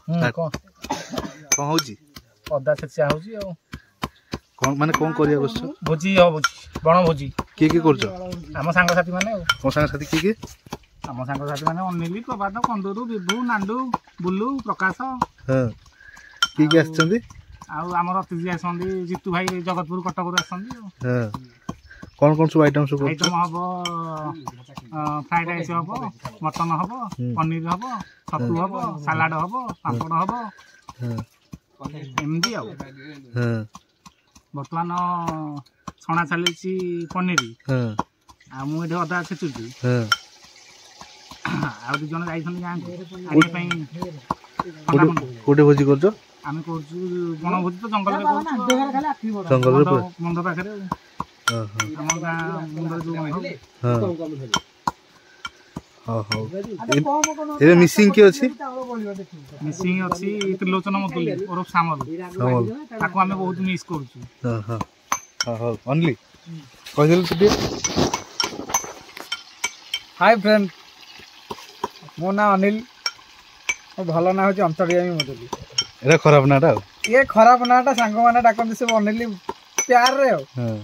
कौन होजी अदा छेचा होजी आ कौन माने कौन करिया गछ भोजी हो बण भोजी के करछ हम संग साथी माने को संग साथी के हम संग साथी माने अनिली प्रभात कंदूरू विभू नांडू बुल्लू प्रकाश हां के आछंदी आ हमर अतिथि आछंदी जितू भाई जगतपुर कटक रो आछंदी हां कौन सब आइटम हबो फ्राइड राइस हबो मटन हबो पनीर हबो छतु हबो सलाड हबो पापड़ हबो एमदी आ बर्तमान छणा चली पनीर आ मु एठे अदा छेचुची आ दु जन जाइछन गां कोटे भोजी करछो आमे करछु बण भोजी तो जंगल रे करछु जंगल रे मंद पाखरे हम गां मंदर जो ए मिसिंग के अछि मिसिंग अछि त्रिलोचन मधुली और सामल ताको हमें बहुत मिस करछु हां हां ओनली कहिल छुटी हाय फ्रेंड मो ना अनिल भल ना होची अंतरियामी मधुली एरा खराब नाटा ये खराब नाटा सांग माने डाकन से अनिल प्यार रे हां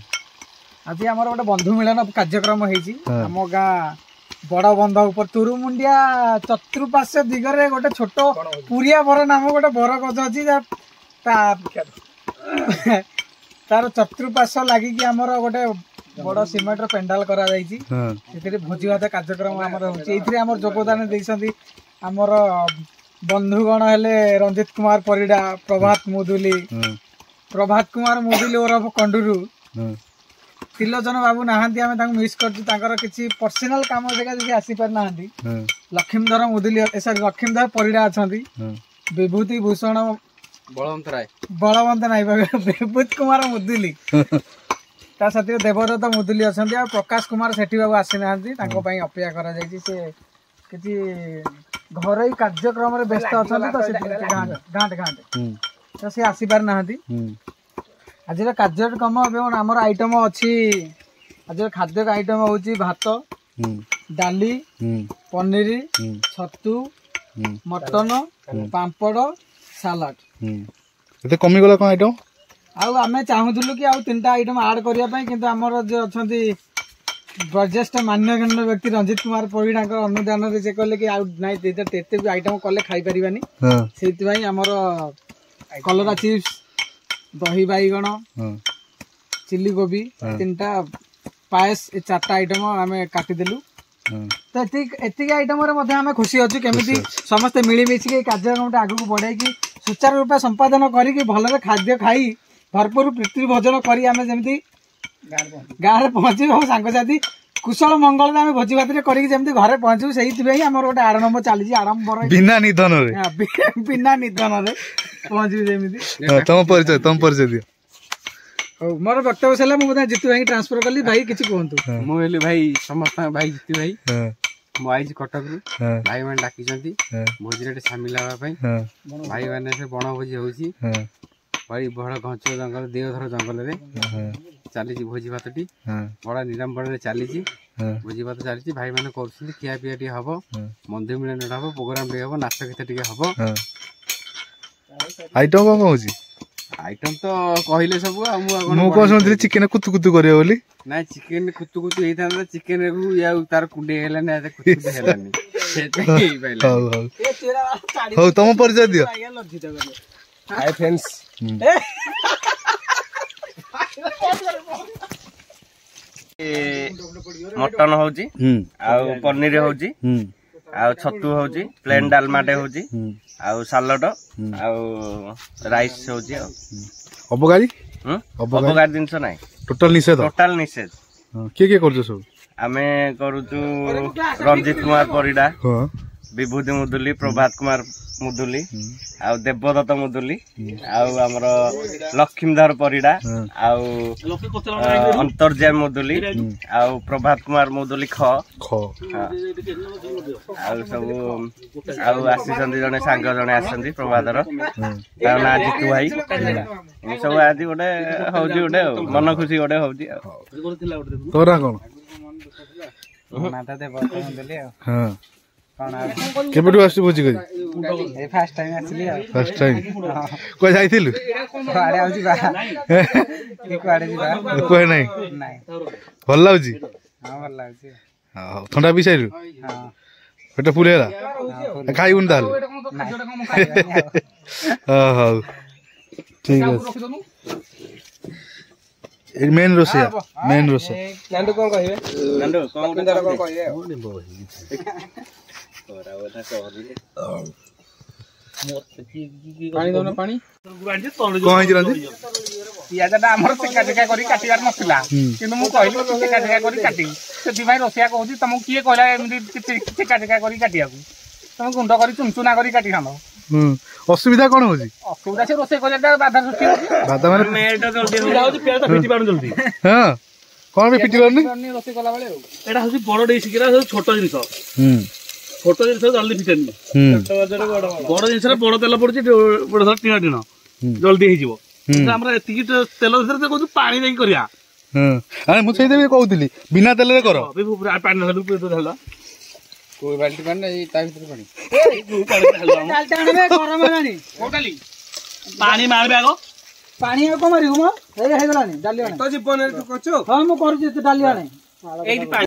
आज हमर गोटे बंधु मिलन कार्यक्रम हेची हम गा बड़ बंध ऊपर तुरुमुंडिया चतुर्पार्श्व दिगरे गोटे छोट पुरिया बर नाम गोटे बर गज अच्छी तार चतुर्पार्श्व लगी आमर गोटे बड़ सिमेंट पेंडाल करा जायछि भोजी भात कार्यक्रम आमर होछि एथिरे आमर योगदान देइसंती आमर बंधुगण हेले रंजित कुमार परिडा प्रभात कुमार मुदुली ओरफ कंडूरू त्रिलोचन बाबू नहांती आमे तांको मिस करछु तांकर किछि पर्सनल काम जगह जे आसी पर नहांती लक्ष्मीधर मुदुली सॉरी लक्ष्मीधर परिडा अछंती विभूति भूषण बलवंत नाई विभूत कुमार मुदुली ता साथी देवदत्त मुदुली अछंती आ प्रकाश कुमार सेठी बाबू आसी नहांती तांको पई अपेक्षा करा जायछि से किछि घरई कार्यक्रम रे व्यस्त अछंती तो से गांठ तो से आसी पर नहांती आज कार्यक्रम आमर आइटम अच्छी आज खाद्य आइटम हूँ भात डाली पनीर छतु मटन पापड़ सालाड कमी गला कौन आइटम आमे चाहूलु कि आउ 3टा आइटम ऐड करने किंतु आमर जो अच्छा बयोज्येष्ठ मान्यगण्य व्यक्ति रंजित कुमार परिडा अनुदान से कहले कि आउ नाई आइटम कले खाई पारिबानी से आमर कलरा चिप्स दही बैगण चिल्ली कोबी 3टा पायस 4टा आइटम आमे काटिदेलु तो एतिक आइटम आमे खुशी अच्छु केमिति समस्त मिलीमिशी कार्यक्रम आगू बढ़े कि सुचारू रूप संपादन करी भल खाद्य खाई भरपूर पृथ्वी भोजन करी आमे जेमति गाँव पहुँची सांगसाथी कुशल मंगल आमे भोजी भात करी जेमति घरे पहुँचू से आमर गोटे आरंभ चली आरंभ बिना निधन बिना निधन रे पहुँचू जेमति तुम परिचय दियो मोर वक्तव्य सला मु जितू भाई ट्रांसफर कली भाई किछि कहंतु मु हेली भाई समस्त भाई जितू भाई मु आइज कटक रु भाई मान डाकी छंती भोजी रे शामिल हवा भाई भाई माने से बण भोजी होची भाई बड़ घंच जंगल देवधर जंगल रे चली भोजी भातटी बड़ा निरांबर रे चली भोजी भात चली भाई माने करछी खिया पिया टी हबो मंदिर मिलन हबो प्रोग्राम टी हबो नाच गीत टी हबो आइटम कौन होची आइटम तो कहले सब मु को सुनथि चिकन कुतु कुतु करियो बोली ना चिकन कुतु कुतु हेता चिकन रे या तार कुंडे हेला ना कुतु कुतु हेलानी सेते ही पाइला हो तुम परिचय दियो हाय फ्रेंड्स मटन होची आ पनीर होची आ छतु होची प्लेन डालमाटे होची आ सालड आ राइस होची अबगारी अबगारी जिंस नाही टोटल निषेध के करजो सब आमे करूचु रंजित कुमार परिडा विभूति मुदुली प्रभात कुमार मुदुली आ देवदत्त मुदुली आ हमर लक्ष्मीधर परिडा आ अंतर्जय मुदुली आ प्रभात कुमार मुदुली ख आ सब आ आसीचंदी जने सांग जने आछंदी प्रभातर ता ना जितू भाई सब आज गोटे होजी गोटे मन खुशी गोटे होजी तोरा कोन नाता देवदत्त मुदुली हां केबेठु आसी भोजी करी ए फर्स्ट टाइम आसली आ फर्स्ट टाइम कोइ जाइथिलु कुआडे आउची बा ए कुआडे जी बा कोइ नाही नाही भल लाउची हां भल लाउची हां ठंडा पी साइरु हां पेट फुल हेला खाइबुन ताल हां हां ठीक है मेन रोसिया नांडू कोन कहिबे नांडू कोन कहिबे पानी दोना पानी कोन हिज रंदी पियाजटा हमर टिका टिका करी काटिबार नथिला किंतु मु कहली टिका टिका करी काटी सेति भाई रोसिया कहूची तुम किए कहला एमदी टिका टिका करी काटियाकू तुम गुंड करी चुनचुना करी काटी खानो असुविधा कोन होजी असुविधा से रोसे करिया बाधा सृष्टि होची बाधा माने मेटा जल्दी होची पियाजटा फिटी पानु जल्दी हां कोन बे फिटी करनी रोसे कला बेले एटा होची बड़ डेसी किरा छोटो जिंस छोटो जिंस जल्दी फिटेनी बड़ जिंस रे बड़ तेल पड़ची बड़ सर टिना टिना जल्दी हे जीवो हमरा एतिकी तेल धरे ते कहू पानी नहीं करिया अरे मु सेई देबे कहउतली बिना तेल रे करो पानी धरु पे तो धरला कोई बाल्टी पानी नहीं ता भीतर पानी ए तू पानी धरला डालटा आनबे गरम हेलानी कोटाली पानी मारबे आगो पानी को मारिबो म हे गलानी डालियो तो जीवन रे तू कचो हां मु करू जे डालियो नै एई